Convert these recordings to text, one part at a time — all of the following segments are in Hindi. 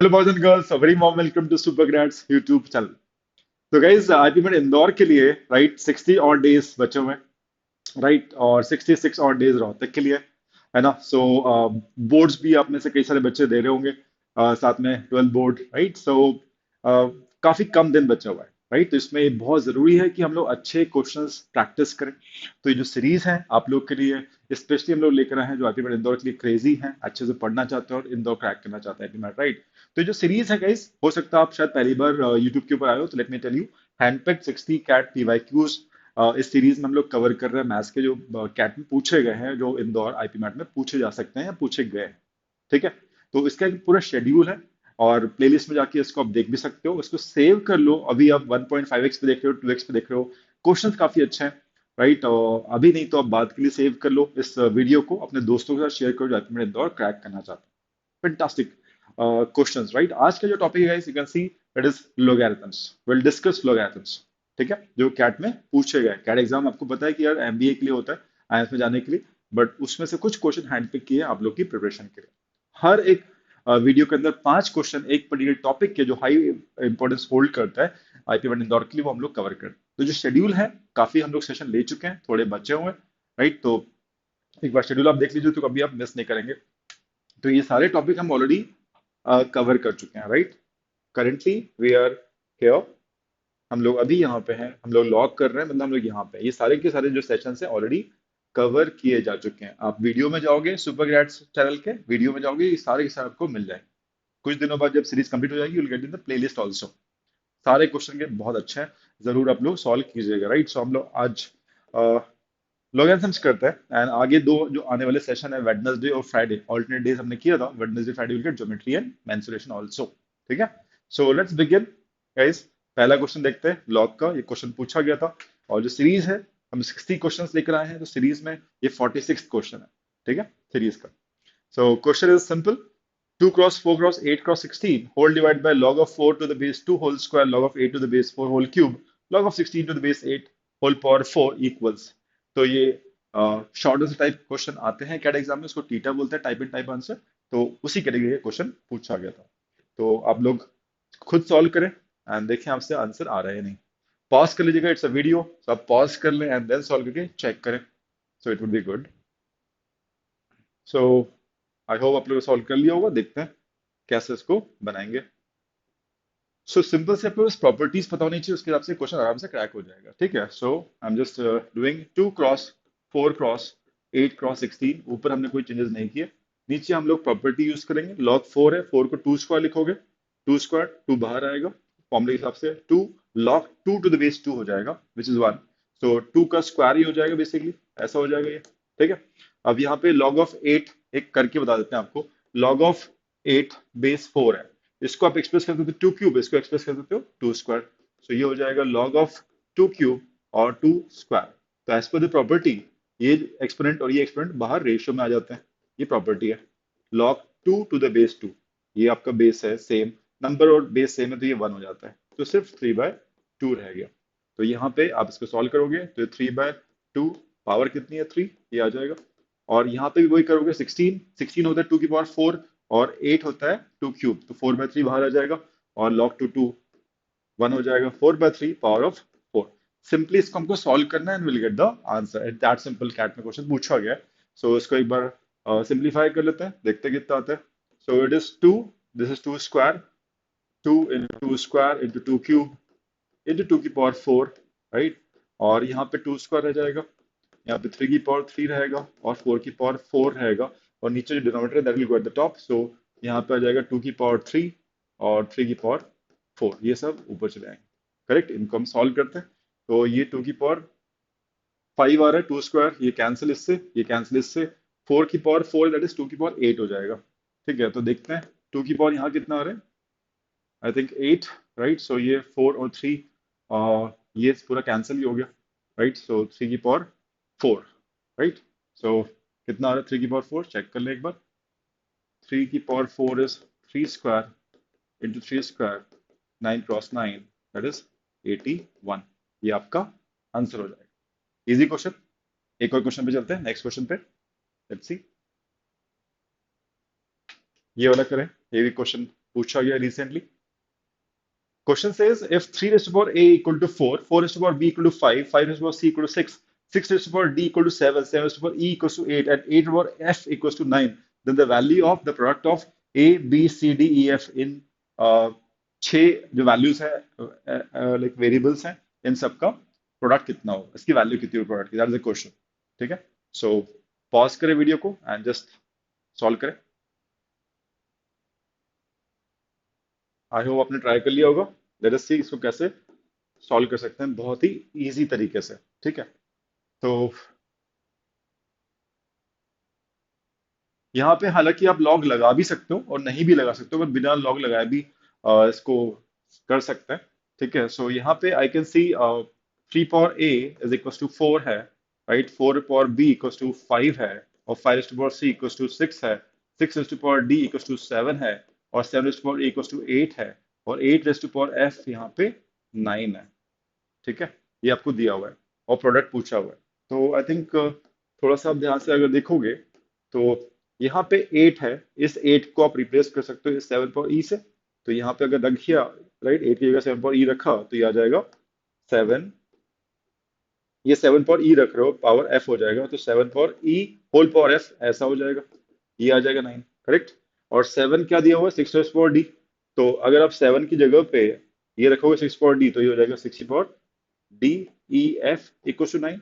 Hello boys and girls, very warm welcome to super grads YouTube channel. तो गाइज आईपी में इंदौर के लिए राइट 60 और डेज बचे हुए हैं, राइट, और 66 और डेज रोहतक के लिए, है ना। सो बोर्ड्स भी आप में से कई सारे बच्चे दे रहे होंगे, साथ में 12 बोर्ड, राइट। सो काफी कम दिन बचा हुआ है, राइट। तो इसमें ये बहुत जरूरी है कि हम लोग अच्छे क्वेश्चंस प्रैक्टिस करें। तो ये जो सीरीज है आप लोग के लिए स्पेशली हम लोग लेकर आए हैं, जो आईपी इंदौर के लिए क्रेजी हैं, अच्छे से पढ़ना चाहते हैं और इंदौर क्रैक करना चाहते हैं आईपी, राइट। तो ये जो सीरीज है गाइस, हो सकता है आप शायद पहली बार यूट्यूब के ऊपर आए हो, तो let me tell you, handpick 60 CAT PYQs. इस सीरीज में हम लोग कवर कर रहे हैं मैथ्स के जो कैट में पूछे गए हैं, जो इंदौर आईपी मैट में पूछे जा सकते हैं या पूछे गए हैं, ठीक है। तो इसका एक पूरा शेड्यूल है और प्लेलिस्ट में जाके इसको आप देख भी सकते हो, इसको सेव कर लो। अभी आप 1.5x पे देख रहे हो, 2x पे देख रहे हो, क्वेश्चंस काफी अच्छे हैं, राइट। और अभी नहीं तो आप बाद के लिए सेव कर लो इस वीडियो को, अपने दोस्तों के साथ शेयर करो जो आईपी मैट इंदौर क्रैक करना चाहते हैं। Fantastic questions, right. आज का जो टॉपिक है you can see that is logarithms. Will discuss logarithms, ठीक है, जो कैट में पूछे गए। कैट एग्जाम आपको पता है कि यार एमबीए के लिए होता है, आईएएस में जाने के लिए, बट उसमें से कुछ क्वेश्चन हैंडपिक किए हैं आप लोग की प्रिपरेशन के लिए। हर एक वीडियो के अंदर 5 क्वेश्चन एक पर्टिकुलर टॉपिक के जो हाई इंपॉर्टेंस होल्ड करता है आईपी वन इंदौर के लिए, वो हम लोग कवर करते हैं। तो जो शेड्यूल है, काफी हम लोग सेशन ले चुके हैं, थोड़े बचे हुए हैं, राइट। तो एक बार शेड्यूल आप देख लीजिए तो कभी आप मिस नहीं करेंगे। तो ये सारे टॉपिक हम ऑलरेडी कवर कर चुके हैं, right. Currently we are here, हम लोग अभी यहाँ पे हैं, हम लोग लॉग कर रहे हैं, मतलब हम लोग यहाँ पे हैं। ये सारे के सारे जो सेशन है ऑलरेडी कवर किए जा चुके हैं। आप वीडियो में जाओगे, सुपर ग्रैड्स चैनल के वीडियो में जाओगे, ये सारे के सारे आपको मिल जाएंगे। कुछ दिनों बाद जब सीरीज कंप्लीट हो जाएगी, you will get in the playlist also. सारे क्वेश्चन के बहुत अच्छे हैं, जरूर आप लोग सॉल्व कीजिएगा, राइट। सो हम लोग आज लॉगरिथम्स करते हैं, एंड आगे दो जो आने वाले सेशन है, वेडनेसडे और फ्राइडे, ऑल्टरनेट डेज हमने किया था। Wednesday Friday will get geometry and mensuration also, ठीक है। So let's begin guys. पहला क्वेश्चन देखते हैं लॉग का। ये क्वेश्चन पूछा गया था, और जो सीरीज है, हम 60 क्वेश्चंस लेकर आए हैं, तो सीरीज में ये 46 क्वेश्चन है, ठीक है, सीरीज का। So question is simple. 2 cross 4 cross 8 cross 16 whole divided by log of 4 to the base 2 whole square log of 8 to the base 4 whole cube log of 16 to the base 8 whole power 4 equals। तो ये शॉर्ट आंसर टाइप क्वेश्चन आते हैं कैट एग्जाम में, उसको टीटा बोलते हैं, टाइप इन टाइप आंसर। तो उसी कैटेगरी का क्वेश्चन पूछा गया था। तो आप लोग खुद सॉल्व करें एंड देखें आपसे आंसर आ रहा है या नहीं। पॉज कर लीजिएगा, इट्स अ वीडियो, तो आप पॉज कर लें एंड देन सॉल्व करके चेक करें, so it would be good. So I hope आप लोगों ने सॉल्व कर लिया होगा, देखते हैं कैसे इसको बनाएंगे। सो सिंपल से आपको बस प्रॉपर्टीज पता होनी चाहिए, उसके हिसाब से क्वेश्चन आराम से क्रैक हो जाएगा, ठीक है। So I am just doing 2 cross 4 cross 8 cross 16। ऊपर हमने कोई चेंजेस नहीं किए। नीचे हम लोग प्रॉपर्टी यूज करेंगे। लॉग 4 है, 4 को 2 स्क्वायर लिखोगे, 2 स्क्वायर 2 बाहर आएगा, फॉर्मूले के हिसाब से 2 लॉग 2 टू द बेस 2 हो जाएगा, विच इज 1। सो 2 का स्क्वायर ही हो जाएगा बेसिकली, ऐसा हो जाएगा ये, ठीक है। अब यहाँ पे लॉग ऑफ 8 एक करके बता देते हैं आपको। लॉग ऑफ 8 बेस 4 है, इसको आप एक्सप्रेस कर सकते हो 2 क्यूब, इसको एक्सप्रेस कर सकते हो 2 स्क्वायर। सो ये हो जाएगा लॉग ऑफ 2 क्यूब और 2 स्क्वायर। तो एज पर द प्रॉपर्टी, ये एक्सपोनेंट और ये एक्सपोनेंट बाहर रेशियो में आ जाते हैं, ये प्रॉपर्टी है। लॉग 2 टू द बेस 2, ये आपका बेस है सेम, नंबर और बेस सेम है, तो ये 1 हो जाता है, तो सिर्फ 3/2 रह गया। तो यहाँ पे आप इसको सॉल्व करोगे तो 3/2, पावर कितनी है 3, ये आ जाएगा। और यहाँ पे भी वही करोगे, 16 होता है 2 की पावर 4, और 8 होता है 2 क्यूब, तो 4/3 बाहर आ जाएगा, और log 2 1 हो जाएगा, 4/3 पावर ऑफ 4। सिंपली इसको हमको सॉल्व करना है and will get the answer. At that simple CAT में क्वेश्चन पूछा गया है। सो इसको एक बार सिंप्लीफाई कर लेते हैं, देखते हैं कितना आता है। सो it is 2, this is 2 square, 2 into 2 square into 2 cube into 2 की पावर 4, राइट। और यहाँ पे 2 स्क्वायर रह जाएगा, यहाँ पे 3 की पावर 3 रहेगा, और 4 की पावर 4 रहेगा, और नीचे जो डिनोमिनेटर है that will go at the top. So यहाँ पे आ जाएगा 2 की पावर 3 और 3 की पावर 4, ये सब ऊपर चले आएंगे, करेक्ट। इनको हम सॉल्व करते हैं, तो ये 2 की पावर 5 आ रहा है, 2 स्क्वायर, ये कैंसिल इससे, ये कैंसिल इससे, 4 की पावर 4 दैट इज 2 की पावर 8 हो जाएगा, ठीक है। तो देखते हैं 2 की पावर यहाँ कितना आ रहा है, आई थिंक 8, राइट। सो ये 4 और 3, ये पूरा कैंसिल ही हो गया, राइट। सो 3 की पावर 4, राइट। सो कितना आ रहा है 3 की पावर 4, चेक कर ले एक बार। 3 की power 4 is 3 square into 3 square, 9 cross 9 that is 81। ये आपका आंसर हो जाएगा। Easy question. एक और क्वेश्चन पे चलते हैं, नेक्स्ट क्वेश्चन पे, लेट्स सी। ये वाला करें, ये भी क्वेश्चन पूछा गया recently. Question says if 3 raised to power a equal to 4, 4 raised to power b equal to 5, 5 raised to power c equal to 6, 6 raised to power d equal to 7, 7 raised to power e equals to 8, and 8 raised to power f equals to 9, then the value of the product of a, b, c, d, e, f in छह जो वैल्यूज है लाइक वेरिएबल्स हैं, इन सब का प्रोडक्ट कितना हो, इसकी वैल्यू कितनी हो प्रोडक्ट की, दैट इज द क्वेश्चन। ठीक है, सो पॉज करें वीडियो को एंड जस्ट सॉल्व करें। आई होप आपने ट्राई कर लिया होगा। लेट अस सी इसको कैसे सॉल्व कर सकते हैं बहुत ही इजी तरीके से। ठीक है, तो यहाँ पे हालांकि आप लॉग लगा भी सकते हो और नहीं भी लगा सकते हो, बट बिना लॉग लगाए भी इसको कर सकते हैं। ठीक है, सो यहाँ पे I can see 3 power a is equal to 4 है, right. 4 power b equal to 5 है, और 5 पावर c इक्वल टू 6 है, 6 पावर d इक्वल टू 7 है, और 7 पावर a इक्वल टू 8 है, और 8 पावर f यहाँ पे 9 है। ठीक है, ये आपको दिया हुआ है और प्रोडक्ट पूछा हुआ है। तो आई थिंक थोड़ा सा आप ध्यान से अगर देखोगे तो यहाँ पे 8 है, इस 8 को आप रिप्लेस कर सकते हो इस 7 पावर ई से। तो यहाँ पे अगर रख दिया, राइट, 8 की जगह 7 पावर ई रखा तो ये आ जाएगा 7, ये 7 पावर ई रख रहे हो पावर एफ हो जाएगा, तो 7 पावर ई होल पावर एफ ऐसा हो जाएगा, ये आ जाएगा 9, करेक्ट। और 7 क्या दिया हुआ है, 6 पावर डी। तो अगर आप 7 की जगह पे ये रखोगे 6 पावर डी, तो ये हो जाएगा 60 D E F equal to 9।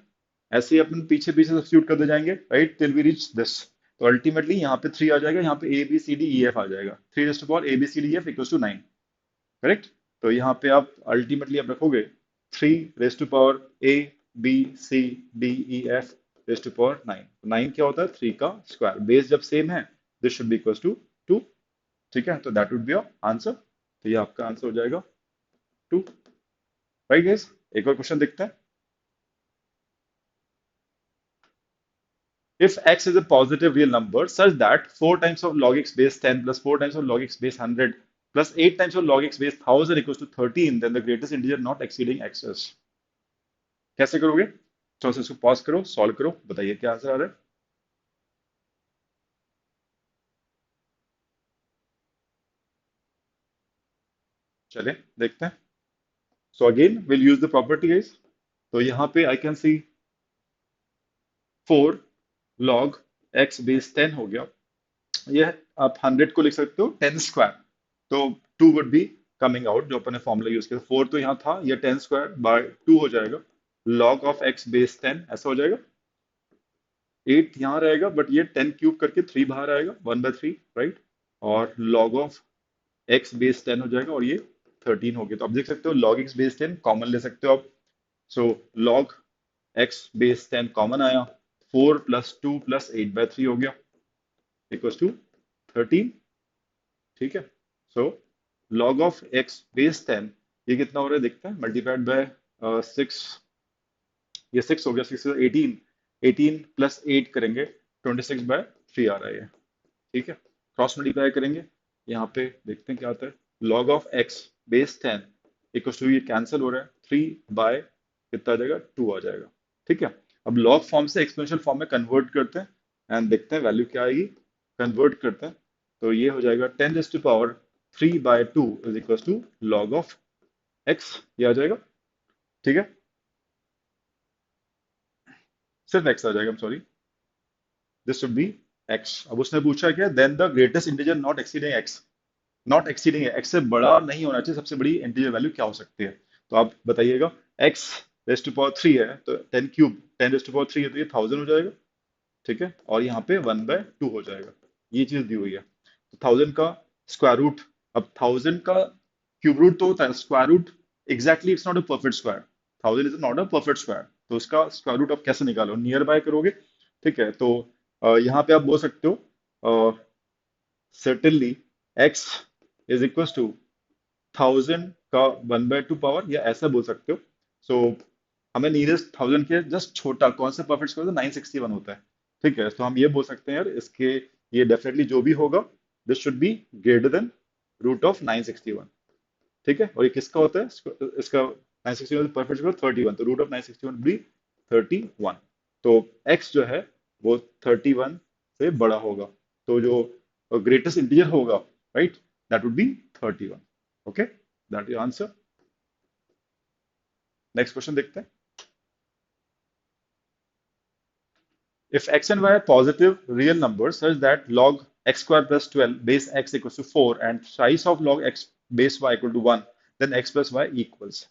ऐसे ही अपन पीछे पीछे सब्स्टिट्यूट करते जाएंगे, right, till we reach this. तो अल्टीमेटली यहाँ पे 3 आ जाएगा, यहाँ पे A B C D E F आ जाएगा, 3 A B C D F equal to 9, correct. तो यहाँ पे आप अल्टीमेटली आप रखोगे 3 A B C D E F raise to power 9। 9 क्या होता है, 3 का स्क्वायर। बेस जब सेम है, this should be equal to 2। ठीक है, तो that would be your answer. तो ये आपका आंसर हो जाएगा 2, राइट गाइस। एक और क्वेश्चन देखते हैं। If x is a positive real number such that 4 times of log x base 10 plus 4 times of log x base 100 plus 8 times of log x base 1000 equals to 13, then the greatest integer not exceeding x is। कैसे करोगे? थोड़ा सा इसको पॉज करो, सॉल्व करो, बताइए क्या आंसर आ रहा है। चलिए देखते हैं। So again will use the property guys. तो यहाँ पे I can C 4 log x base 10 हो गया, ये आप 100 को लिख सकते हो 10 स्क्वायर, तो 2 वुड बी कमिंग आउट, जो अपन ने फॉर्मूला यूज किया। 4 तो यहाँ था, ये 10 स्क्वायर बाय 2 हो जाएगा, log ऑफ x बेस 10 ऐसा हो जाएगा। 8 यहाँ रहेगा, बट ये 10 क्यूब करके 3 बाहर आएगा, 1/3, राइट। और log ऑफ x बेस 10 हो जाएगा, और ये 13 हो गया। तो आप देख सकते हो log x बेस 10 कॉमन ले सकते हो आप। सो log x बेस 10 कॉमन आया, 4 प्लस 2 प्लस 8/3 हो गया इक्वल्स टू 13। ठीक है, सो log ऑफ x बेस 10 ये कितना हो रहा है देखते हैं, मल्टीप्लाइड बाय 6, ये 6 हो गया, 6 18, 18 प्लस 8 करेंगे 26/3 आ रहा है ये। ठीक है, क्रॉस मल्टीप्लाई करेंगे, यहाँ पे देखते हैं क्या आता है। log of x base 10 equal to, ये कैंसिल हो रहा है, 3 बाय कितना आ जाएगा, 2 आ जाएगा। ठीक है, अब लॉग फॉर्म से एक्सपोनेंशियल फॉर्म में कन्वर्ट करते हैं एंड देखते हैं वैल्यू क्या आएगी। कन्वर्ट करते हैं तो ये हो जाएगा 10⁻³ is equal to log of x, ये आ जाएगा। ठीक है, सिर्फ x आ जाएगा, sorry, this should be x। अब उसने पूछा क्या, then the greatest integer not exceeding x। Not exceeding है, x से बड़ा नहीं होना चाहिए, सबसे बड़ी इंटीजर वैल्यू क्या हो सकती है। तो आप बताइएगा। x रेस टू पावर 3 है, तो 10 क्यूब 10 रेस टू पावर 3 है, तो ये 1000 हो जाएगा। ठीक है, और यहाँ पे 1/2 हो जाएगा, ये चीज दी हुई है। तो 1000 का स्क्वायर रूट, अब 1000 का क्यूब रूट तो होता है, square root exactly it's not a perfect square, 1000 is not a perfect square, तो उसका स्क्वायर रूट आप कैसे निकालो, नियर बाय करोगे। ठीक है, तो यहाँ पे आप बोल सकते हो certainly x is equal to 1000 का 1/2 पावर, या ऐसा बोल सकते हो। सो हमें नियरेस्ट 1000 के जस्ट छोटा कौन सा परफेक्ट स्क्वायर 961 होता है। ठीक है, तो हम ये बोल सकते हैं यार, इसके ये डेफिनेटली जो भी होगा, this should be greater than root of 961। ठीक है, और ये किसका होता है, इसका 961 परफेक्ट स्क्वायर 31, तो रूट ऑफ 961 बी 31। तो x जो है वो 31 से बड़ा होगा, तो जो ग्रेटेस्ट इंटीजर होगा, right, that would be 31. Okay, that is your answer. Next question देखते हैं. If x and y are positive real numbers such that log x square plus 12 base x equals to 4 and size of log x base y equal to 1, then x plus y equals.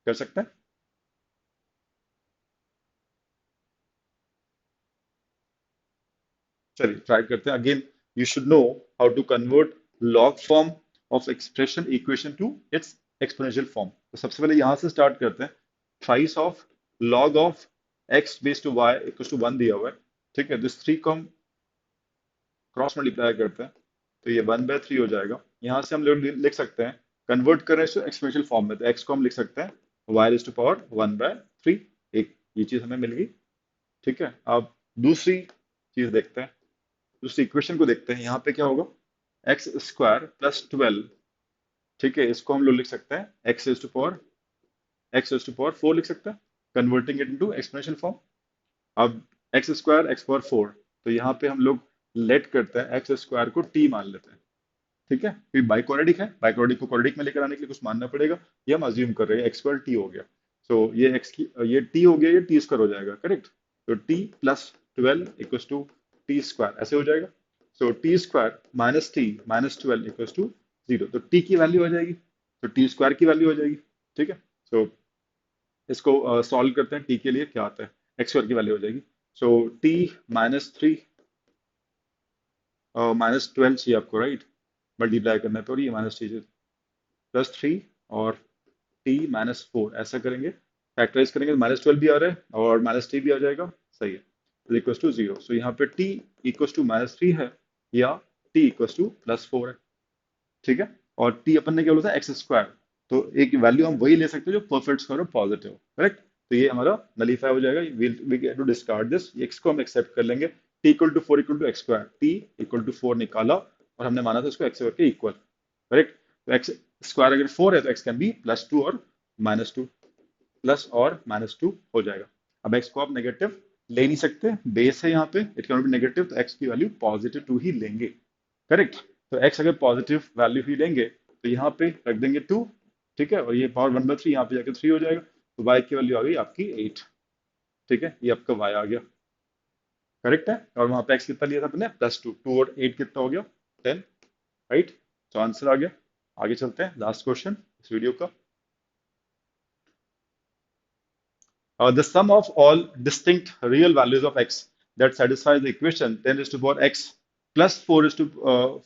कर सकते हैं. चलिए ट्राई करते हैं. Again you should know how to convert log form of expression equation to its exponential form. तो सबसे पहले यहां से स्टार्ट करते हैं. Size of log of x base two y equal to 1 दिया हुआ है. ठीक है, दिस 3 को हम क्रॉस मल्टीप्लाई करते हैं तो ये 1/3 हो जाएगा. यहाँ से हम लोग लिख सकते हैं, कन्वर्ट करें इसको एक्सपोनेंशियल फॉर्म में, तो x को हम लिख सकते हैं y रेज़ टू पावर 1/3. एक ये चीज हमें मिल गई. ठीक है, अब दूसरी चीज देखते हैं, दूसरी इक्वेशन को देखते हैं. यहाँ पे क्या होगा, एक्स स्क्वायर प्लस 12. ठीक है, इसको हम लोग लिख सकते हैं x रेज़ टू पावर 4 लिख सकते हैं, converting it into exponential form. अब एक्स स्क्वायर एक्स पावर 4, तो यहाँ पे हम लोग लेट करते हैं एक्स स्क्वायर को t मान लेते हैं. ठीक है, फिर बाइक्वाड्रेटिक है, बाइक्वाड्रेटिक को क्वाड्रेटिक में लेकर आने के लिए कुछ मानना पड़ेगा. ये हम अज्यूम कर रहे हैं एक्स स्क्वायर टी हो गया. सो ये एक्स की ये टी हो गया, ये टी स्क्वायर हो जाएगा. करेक्ट. तो T plus 12 equals to T square ऐसे हो जाएगा. So T square minus T minus 12 equals to 0. तो टी की वैल्यू हो जाएगी, तो टी स्क्वायर की वैल्यू हो जाएगी. ठीक है, सो इसको सॉल्व करते हैं. टी के लिए क्या आता है, एक्स स्क्वायर की वैल्यू हो जाएगी. सो टी -3 -12 चाहिए आपको, राइट. मल्टीप्लाई करना है तो ये -3 +3 और t -4 ऐसा करेंगे, फैक्टराइज करेंगे तो -12 भी आ रहा है और -3 भी आ जाएगा. सही है, इक्वल टू 0. सो यहाँ पे t इक्वल टू -3 है या t इक्वल टू +4 है. ठीक है, और t अपन ने क्या बोला था, एक्स स्क्वायर. तो एक वैल्यू हम वही ले सकते हैं जो परफेक्ट स्क्वायर और पॉजिटिव. करेक्ट. तो ये हमारा नलीफाई हो जाएगा. We get to discard this. x को हम एक्सेप्ट कर लेंगे. t equal to 4 equal to x square, t equal to 4 निकाला और हमने माना था इसको एक्स स्क्वायर के इक्वल. करेक्ट. तो एक्स स्क्वायर अगर 4 है तो x कैन बी +2 और -2, प्लस और -2 हो जाएगा. अब x को आप नेगेटिव ले नहीं सकते, बेस है यहाँ पे, इट कैन बी नेगेटिव, तो x की वैल्यू पॉजिटिव 2 ही लेंगे. करेक्ट. तो x अगर पॉजिटिव वैल्यू ही लेंगे तो यहाँ पे रख देंगे 2. ठीक है, और ये पावर 1/3 यहाँ पे जाके 3 हो जाएगा. तो y की वैल्यू आ गई आपकी 8. ठीक है, ये आपका y आ गया. करेक्ट है. और वहां पे x कितना लिया था अपने, +2. 2 और 8 कितना हो गया, 10. राइट. तो आंसर आ गया. आगे चलते हैं, लास्ट क्वेश्चन इस वीडियो का. The sum of all distinct real values of x that satisfies the equation 10 raised to power x plus 4 raised to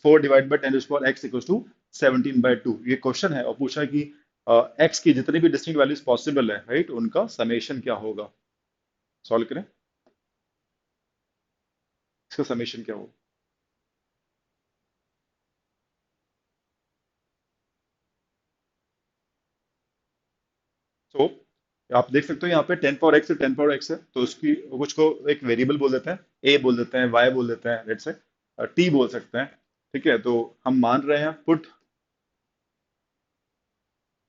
4 divided by 10 raised to power x equals to 17/2. ये क्वेश्चन है और पूछा है कि x की जितनी भी डिस्टिंक्ट वैल्यूज पॉसिबल है, राइट, उनका समेशन क्या होगा. सॉल्व करें, इसका समेशन क्या होगा. सो आप देख सकते हो यहाँ पे 10 पावर x से 10 पावर x है, तो उसकी कुछ को एक वेरिएबल बोल देते हैं, a बोल देते हैं, y बोल देते हैं, लेट्स से t बोल सकते हैं. ठीक है, तो हम मान रहे हैं put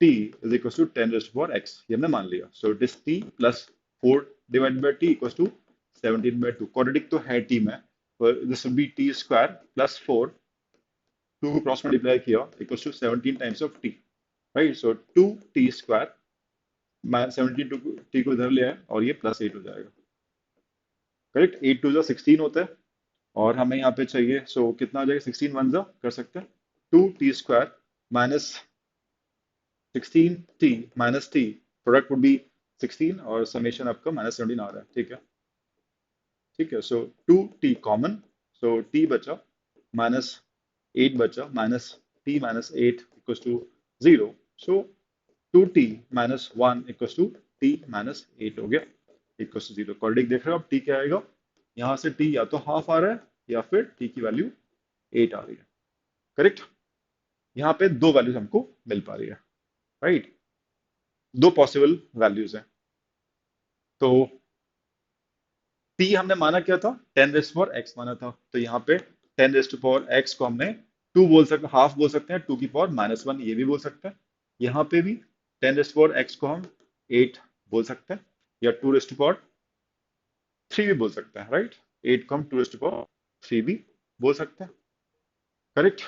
t is equals to 10 raised to power x, ये हमने मान लिया. So it is t plus 4 divided by t equals to 17/2. Quadratic तो है t में, this will be t square plus 4, 2 को क्रॉस मल्टीप्लाई किया equals to 17 times of t. Right. So 2t square 17 t को इधर ले आए और ये +8 हो जाएगा. करेक्ट. 8 2 16 होता है और हमें यहाँ पे चाहिए, सो कितना हो जाएगा, 16 1 कर सकते हैं. 2t square minus 16t minus t, product would be 16 और समेशन आपका -17 आ रहा है. ठीक है. ठीक है, सो 2t कॉमन, सो t बचा -8 बचा, -t -8 equals to 0. So 2t -1 equals to t -8 हो गया इक्वल्स टू 0. क्वाड्रेटिक देख रहे हो आप, t क्या आएगा, यहाँ से t या तो हाफ आ रहा है या फिर t की वैल्यू 8 आ रही है. करेक्ट. यहाँ पे दो वैल्यूज हमको मिल पा रही है, राइट. दो पॉसिबल वैल्यूज हैं. तो t हमने माना क्या था, 10 रेस्ट पावर x माना था. तो यहाँ पे 10 रेस्ट पावर x को हमने 2 बोल सकते, हाफ बोल सकते हैं, 2 की पावर -1 ये भी बोल सकते हैं. यहाँ पे भी 10 रेस्ट पावर x को हम 8 बोल सकते हैं या 2 रेस्ट पावर 3 भी बोल सकते हैं, राइट. 8 को हम 2 रेस्ट पावर 3 भी बोल सकते हैं. करेक्ट.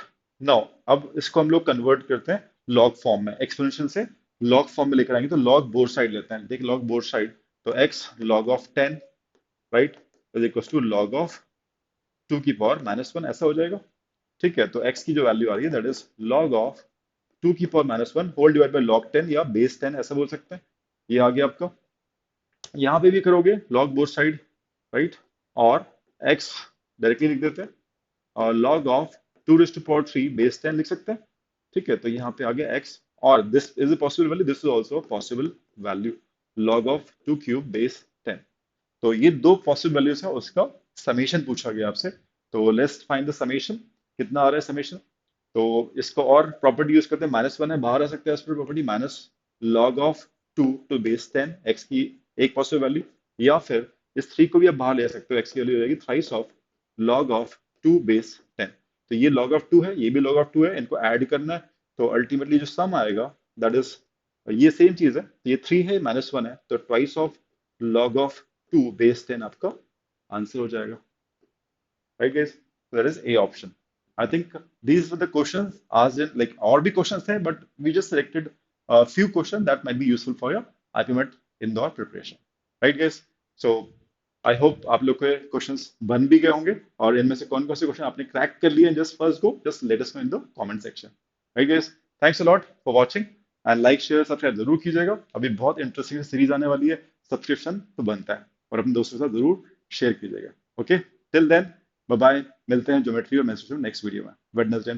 नाउ अब इसको हम लोग कन्वर्ट करते हैं लॉग फॉर्म में, एक्सपोनेंशियल से लॉग फॉर्म में लेकर आएंगे। तो लॉग बोथ साइड लेते हैं, देख लॉग बोथ साइड। तो x log of 10, right, is equal to log of 2 की पावर -1, ऐसा हो जाएगा। ठीक है, तो x की जो वैल्यू आ रही है दैट इज लॉग ऑफ 2 की power -1 whole divide by log 10 या बेस 10 ऐसा बोल सकते हैं। ये आ गया आपका। यहाँ पे भी करोगे लॉग बोथ साइड, राइट, और x डायरेक्टली लिख देते हैं, और log of 2 to the power 3 base 10 लिख सकते हैं। ठीक है, तो यहाँ पे आ गया x, और this is a possible value, this is also possible value, log of 2³ base 10। तो ये दो पॉसिबल वैल्यूज है, उसका समेशन पूछा गया आपसे। तो लेट्स फाइंड द समेशन, कितना आ रहा है समेशन। तो इसको और प्रॉपर्टी यूज करते हैं, -1 है बाहर आ सकता है, इस पर property minus log of 2 to the base 10, x की एक पॉसिबल वैल्यू, या फिर इस 3 को भी आप बाहर ले सकते हो, एक्स की वैल्यू हो जाएगी thrice of log of 2 base 10। तो ये log ऑफ 2 है, ये भी log ऑफ 2 है, इनको ऐड करना है। तो अल्टीमेटली जो सम आएगा दैट इज, ये सेम चीज है, ये 3 है -1 है, तो twice of log of 2 base 10 आपका आंसर हो जाएगा। right guys, so that is a option. I think these were the questions asked in, like, और भी questions थे, but we just selected a few questions that might be useful for your IPMET Indore preparation, right guys? So I hope आप लोग के questions बन भी गए होंगे, और इनमें से कौन कौन से क्वेश्चन आपने क्रैक कर लिए just first go, just let us know in the comment section. right guys, thanks a lot for watching, and like share subscribe जरूर कीजिएगा, अभी बहुत इंटरेस्टिंग सीरीज आने वाली है, सब्सक्रिप्शन तो बनता है, और अपने दोस्तों के साथ जरूर शेयर कीजिएगा। Okay, till then, bye bye, मिलते हैं ज्योमेट्री और मेंस्ट्रुएशन नेक्स्ट वीडियो में वेडनेसडे।